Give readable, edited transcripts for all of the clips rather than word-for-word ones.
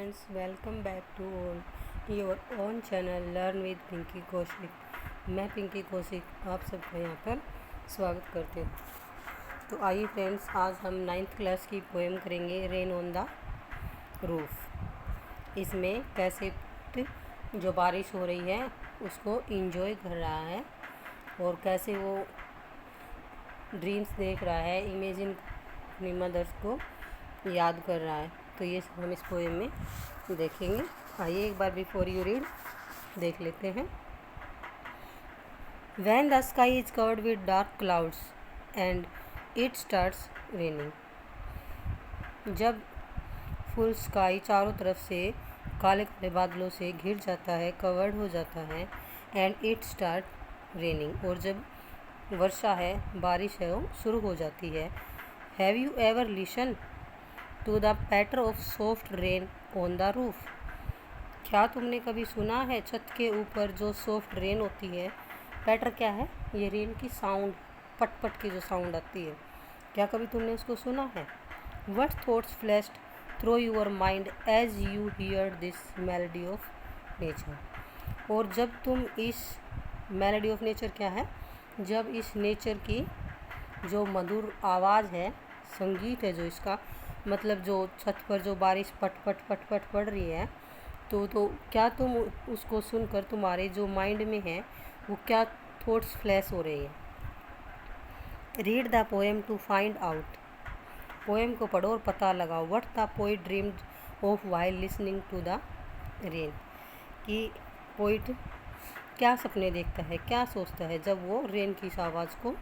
friends, welcome back to your own channel Learn with Pinky Kaushik. मैं पिंकी कौशिक आप सबका यहाँ पर स्वागत करती हूँ। तो आइए फ्रेंड्स, आज हम 9th क्लास की पोएम करेंगे रेन ऑन द रूफ। इसमें कैसे जो बारिश हो रही है उसको इंजॉय कर रहा है और कैसे वो ड्रीम्स देख रहा है, इमेजिन अपनी मदर्स को याद कर रहा है। तो ये सब हम इस पोएम में देखेंगे। आइए एक बार बिफोर यू रीड देख लेते हैं। When the sky is covered with dark clouds and it starts raining, जब फुल स्काई चारों तरफ से काले काले बादलों से घिर जाता है, कवर्ड हो जाता है, एंड इट स्टार्ट रेनिंग, और जब वर्षा है, बारिश है, वो शुरू हो जाती है। Have you ever listen to the patter of soft rain on the roof? क्या तुमने कभी सुना है छत के ऊपर जो सॉफ्ट रेन होती है? पैटर क्या है? ये रेन की साउंड, पट पट की जो साउंड आती है, क्या कभी तुमने उसको सुना है? What thoughts flashed through your mind as you hear this melody of nature? और जब तुम इस मेलोडी ऑफ नेचर क्या है? जब इस नेचर की जो मधुर आवाज़ है, संगीत है जो इसका, मतलब जो छत पर जो बारिश पट पट पट पट पड़ रही है, तो क्या तुम उसको सुनकर तुम्हारे जो माइंड में है वो क्या थॉट्स फ्लैश हो रही है? Read the poem to find out. Poem को पढ़ो और पता लगाओ। What the poet dreamed of while listening to the rain, कि पोइट क्या सपने देखता है, क्या सोचता है जब वो रेन की इस आवाज़ को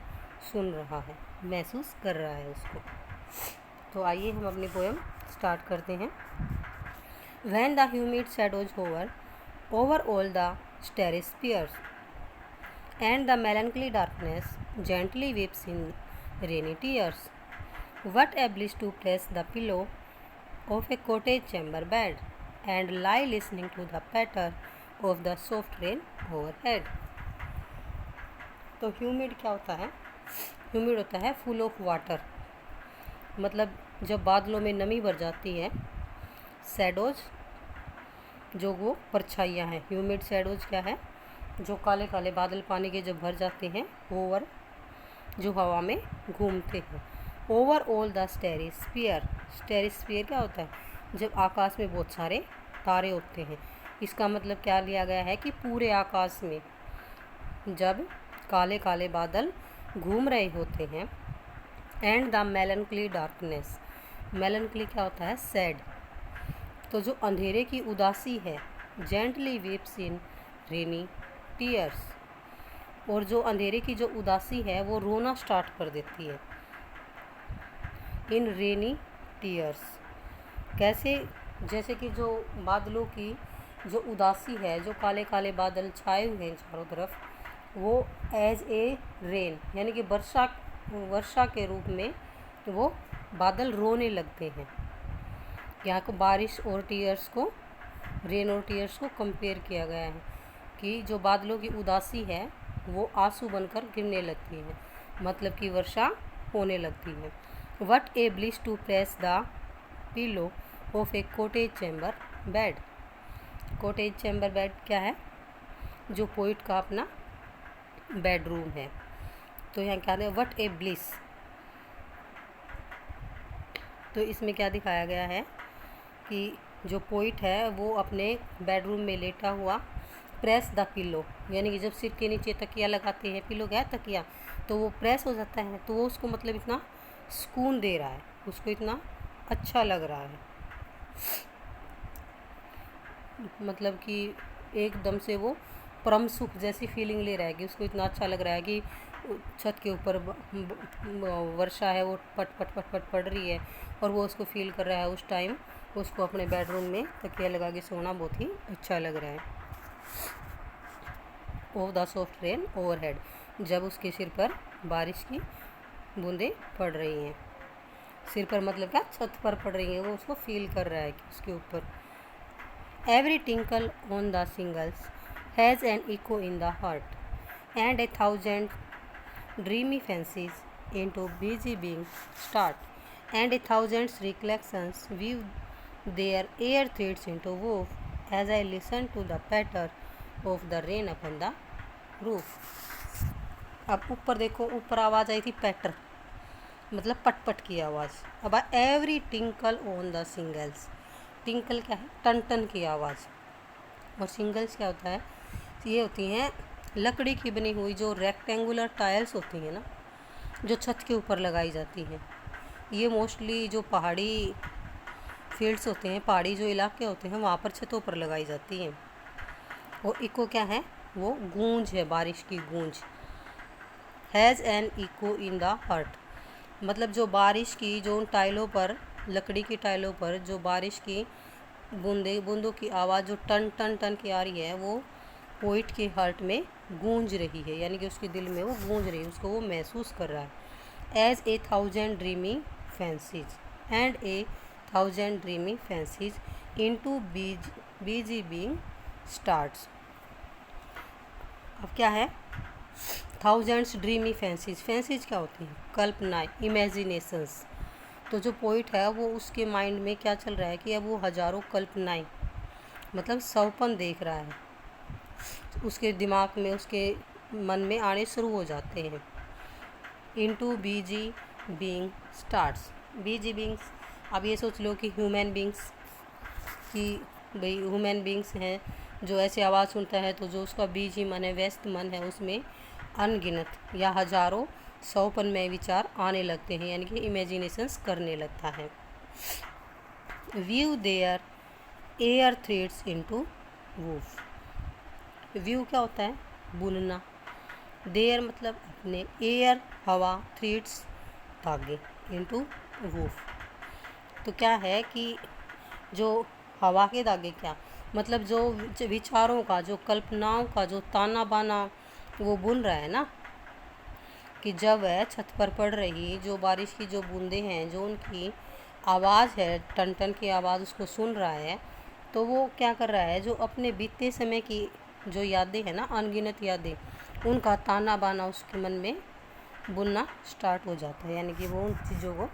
सुन रहा है, महसूस कर रहा है उसको। तो आइए हम अपनी पोएम स्टार्ट करते हैं। When the humid shadows hover over all the starry spheres, and the melancholy darkness gently weeps in rainy tears, what a bliss to press the pillow of a cottage chamber bed and lie listening to the patter of the soft rain overhead। तो humid क्या होता है? Humid होता है full of water, मतलब जब बादलों में नमी भर जाती है। शैडोज जो वो परछाइयाँ हैं। ह्यूमिड शैडोज क्या है? जो काले काले बादल पानी के जब भर जाते हैं, ओवर जो हवा में घूमते हैं। Over all the स्टेरी sphere. स्टेरी sphere क्या होता है? जब आकाश में बहुत सारे तारे होते हैं। इसका मतलब क्या लिया गया है कि पूरे आकाश में जब काले काले बादल घूम रहे होते हैं। And the मेलनकली darkness. मेलनकली क्या होता है? सैड। तो जो अंधेरे की उदासी है, जेंटली वीप्स इन रेनी टीयर्स, और जो अंधेरे की जो उदासी है वो रोना स्टार्ट कर देती है इन रेनी टीयर्स। कैसे? जैसे कि जो बादलों की जो उदासी है, जो काले काले बादल छाए हुए हैं चारों तरफ, वो एज ए रेन यानी कि वर्षा के रूप में वो बादल रोने लगते हैं। यहाँ को बारिश और टीयर्स को, रेन और टीयर्स को कंपेयर किया गया है कि जो बादलों की उदासी है वो आंसू बनकर गिरने लगती है, मतलब कि वर्षा होने लगती है। What a bliss to press the pillow of a cottage chamber bed. Cottage chamber bed क्या है? जो पोइट का अपना बेडरूम है। तो यहाँ क्या है? What a bliss. तो इसमें क्या दिखाया गया है कि जो पोइट है वो अपने बेडरूम में लेटा हुआ प्रेस द पिलो, यानी कि जब सिर के नीचे तकिया लगाते हैं, पिलो क्या है? तकिया, तो वो प्रेस हो जाता है, तो वो उसको मतलब इतना सुकून दे रहा है, उसको इतना अच्छा लग रहा है, मतलब कि एकदम से वो परम सुख जैसी फीलिंग ले रहा है कि उसको इतना अच्छा लग रहा है कि छत के ऊपर वर्षा है, वो पट पट पट पट पड़ रही है और वो उसको फील कर रहा है। उस टाइम उसको अपने बेडरूम में तकिया लगा के सोना बहुत ही अच्छा लग रहा है। Of the soft rain overhead, जब उसके सिर पर बारिश की बूंदें पड़ रही हैं। सिर पर मतलब क्या? छत पर पड़ रही हैं, वो उसको फील कर रहा है कि उसके ऊपर। Every tinkle on the shingles has an echo in the heart and a thousand dreamy fancies into busy being start, and a thousand recollections weave their ear threads into woof as I listened to the patter of the rain upon the roof. अब ऊपर देखो, ऊपर आवाज़ आई थी पैटर, मतलब पट पट की आवाज़. अब every tinkle on the singles. Tinkle क्या है? टन टन की आवाज़. और सिंगल्स क्या होता है? ये होती हैं लकड़ी की बनी हुई जो रेक्टेंगुलर टाइल्स होती हैं ना, जो छत के ऊपर लगाई जाती हैं. ये मोस्टली जो पहाड़ी फील्ड्स होते हैं, पहाड़ी जो इलाके होते हैं, वहाँ पर छतों पर लगाई जाती हैं. और इको क्या है? वो गूंज है, बारिश की गूंज. Has an echo in the heart, मतलब जो बारिश की, जो उन टाइलों पर, लकड़ी की टाइलों पर जो बारिश की बूंदों की आवाज़ जो टन टन टन की आ रही है, वो पोइट के हार्ट में गूंज रही है, यानी कि उसके दिल में वो गूंज रही है, उसको वो महसूस कर रहा है. As a thousand dreamy fancies and a thousand dreamy fancies into busy being starts. अब क्या है? Thousands dreamy fancies. फैंसीज क्या होती है? कल्पनाएँ, इमेजिनेशंस. तो जो पोइट है वो उसके माइंड में क्या चल रहा है कि अब वो हज़ारों कल्पनाएँ, मतलब सपन देख रहा है, उसके दिमाग में, उसके मन में आने शुरू हो जाते हैं. इनटू बीजी बीइंग स्टार्ट्स. बीजी बीइंग्स, अब ये सोच लो कि ह्यूमन बीइंग्स, कि भाई ह्यूमन बीइंग्स हैं जो ऐसे आवाज़ सुनता है, तो जो उसका बीजी मन है, व्यस्त मन है, उसमें अनगिनत या हज़ारों सौपनमय विचार आने लगते हैं, यानी कि इमेजिनेशंस करने लगता है. Weave their air threads into woof. Weave क्या होता है? बुनना. देयर मतलब अपने, एयर हवा, थ्रेड्स धागे, इनटू वूफ. तो क्या है कि जो हवा के धागे, क्या मतलब जो विचारों का, जो कल्पनाओं का जो ताना बाना वो बुन रहा है ना, कि जब वह छत पर पड़ रही जो बारिश की जो बूंदें हैं, जो उनकी आवाज़ है, टन टन की आवाज़, उसको सुन रहा है, तो वो क्या कर रहा है? जो अपने बीते समय की जो यादें हैं ना, अनगिनत यादें, उनका ताना बाना उसके मन में बुनना स्टार्ट हो जाता है. यानी कि वो उन चीज़ों को,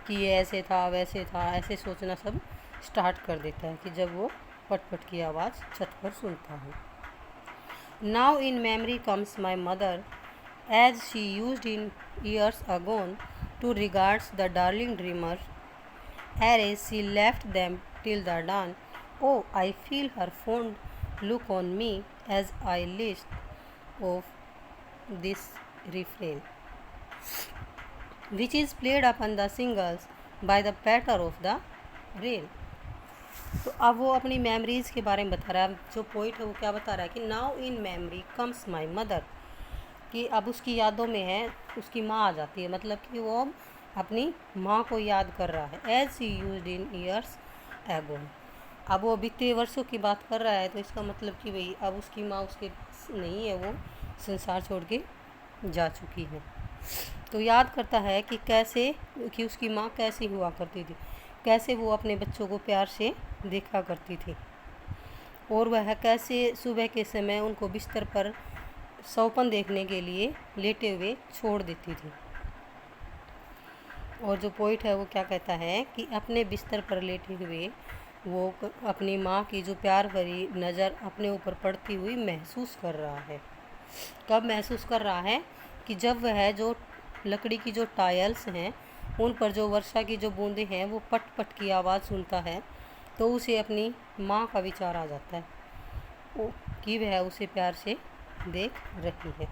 कि ये ऐसे था, वैसे था, ऐसे सोचना सब स्टार्ट कर देता है कि जब वो पट पट की आवाज़ छत पर सुनता है. Now in memory comes my mother as she used in years agone to regard the darling dreamers as she left them till the dawn. Oh, I feel her fond look on me as I list of this refrain, which is played upon the singles by the patter of the rain. तो अब वो अपनी memories के बारे में बता रहा है. जो पोइट है वो क्या बता रहा है कि now in memory comes my mother, कि अब उसकी यादों में है, उसकी माँ आ जाती है, मतलब कि वो अब अपनी माँ को याद कर रहा है. As she used in years ago. अब वो बीते वर्षों की बात कर रहा है, तो इसका मतलब कि भाई अब उसकी माँ उसके नहीं है, वो संसार छोड़ के जा चुकी है. तो याद करता है कि कैसे, कि उसकी माँ कैसी हुआ करती थी, कैसे वो अपने बच्चों को प्यार से देखा करती थी, और वह कैसे सुबह के समय उनको बिस्तर पर सौपन देखने के लिए लेटे हुए छोड़ देती थी. और जो पोइट है वो क्या कहता है कि अपने बिस्तर पर लेटे हुए वो अपनी माँ की जो प्यार भरी नज़र अपने ऊपर पड़ती हुई महसूस कर रहा है. कब महसूस कर रहा है? कि जब वह जो लकड़ी की जो टाइल्स हैं, उन पर जो वर्षा की जो बूंदें हैं, वो पट पट की आवाज़ सुनता है, तो उसे अपनी माँ का विचार आ जाता है कि वह उसे प्यार से देख रही है.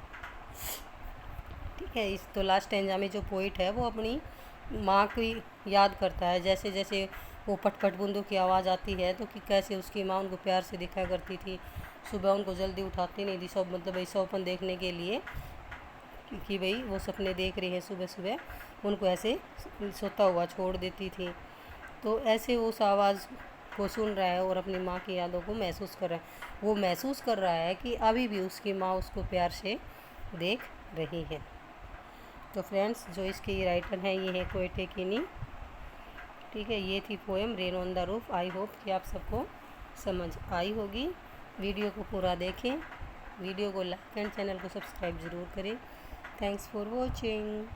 ठीक है. इस तो लास्ट स्टैंजा में जो पोइट है वो अपनी माँ की याद करता है, जैसे जैसे वो पट पट बूंदों की आवाज़ आती है, तो कि कैसे उसकी माँ उनको प्यार से देखा करती थी, सुबह उनको जल्दी उठाती नहीं थी, सब मतलब भाई सपन देखने के लिए, कि भाई वो सपने देख रही है, सुबह सुबह उनको ऐसे सोता हुआ छोड़ देती थी. तो ऐसे वो उस आवाज़ को सुन रहा है और अपनी माँ की यादों को महसूस कर रहा है. वो महसूस कर रहा है कि अभी भी उसकी माँ उसको प्यार से देख रही है. तो फ्रेंड्स, जो इसके राइटर हैं ये है कोएटे किनी. ठीक है. ये थी poem rain on the roof. I hope कि आप सबको समझ आई होगी. वीडियो को पूरा देखें, वीडियो को लाइक एंड चैनल को सब्सक्राइब ज़रूर करें. Thanks for watching.